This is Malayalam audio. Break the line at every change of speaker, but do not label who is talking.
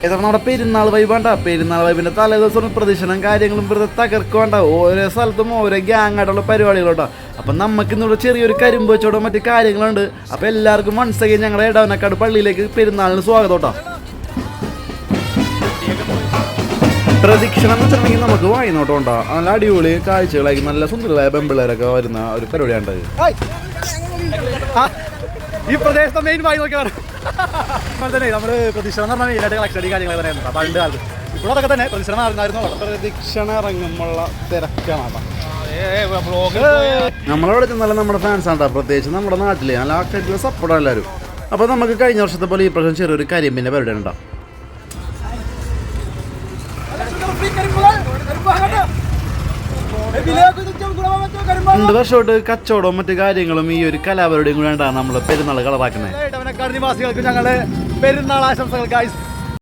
നമ്മുടെ പെരുന്നാൾ വൈബ് വേണ്ട. പെരുന്നാൾ വൈബിന്റെ തലേ ദിവസം പ്രദക്ഷിണം കാര്യങ്ങളും വെറുതെ തകർക്കുവേണ്ട. ഓരോ സ്ഥലത്തും ഓരോ ഗ്യാങ് ആയിട്ടുള്ള പരിപാടികളോട്ടോ. അപ്പം നമുക്ക് ഇന്നിവിടെ ചെറിയൊരു കരിമ്പ് വെച്ചോടോ മറ്റു കാര്യങ്ങളുണ്ട്. അപ്പം എല്ലാവർക്കും മനസ്സിലാക്കി ഞങ്ങളുടെ ഇടവനക്കാട് പള്ളിയിലേക്ക് പെരുന്നാളിന് സ്വാഗതം കേട്ടോ. പ്രദക്ഷിണം എന്ന് വെച്ചിട്ടുണ്ടെങ്കിൽ നമുക്ക് വായിനോട്ടം ഉണ്ടാ നല്ല അടിപൊളി കാഴ്ചകളായിരിക്കും. നല്ല സുന്ദരമായ പെമ്പിള്ളേരൊക്കെ വരുന്ന ഒരു പരിപാടിയാണ്
ഈ പ്രദേശത്തെ മെയിൻ വായി നോക്കിയാണ്. തന്നെ നമ്മള് പ്രദക്ഷിണം എന്ന് പറഞ്ഞാൽ മെയിനായിട്ട് കളക്ഷൻ കാര്യങ്ങൾ പറയുന്നത് പണ്ട് കാലത്ത്. ഇപ്പോൾ അതൊക്കെ തന്നെ പ്രദക്ഷിണം ആയിരുന്നു.
പ്രദക്ഷിണം ഇറങ്ങുമ്പോഴുള്ള തിരക്കാണ്. നമ്മളവിടെ ചെന്നാലും നമ്മുടെ ഫാൻസ് ആണ്. പ്രത്യേകിച്ച് നമ്മുടെ നാട്ടിൽ നല്ല ആക്റ്റീവ് സപ്പോർട്ടാണ് എല്ലാവരും. അപ്പോൾ നമുക്ക് കഴിഞ്ഞ വർഷത്തെ പോലെ ഈ പ്രാവശ്യം ചെറിയൊരു കരിമ്പിൻ്റെ പരിപാടി ഉണ്ടാവും. 2 വർഷമായിട്ട് കച്ചവടവും മറ്റു കാര്യങ്ങളും ഈ ഒരു കലാപരിപാടിയും കൂടെ നമ്മൾ പെരുന്നാൾ കളറാക്കുന്നത്.
നിവാസികൾക്ക് ഞങ്ങളുടെ പെരുന്നാൾ ആശംസകൾ ഗൈസ്.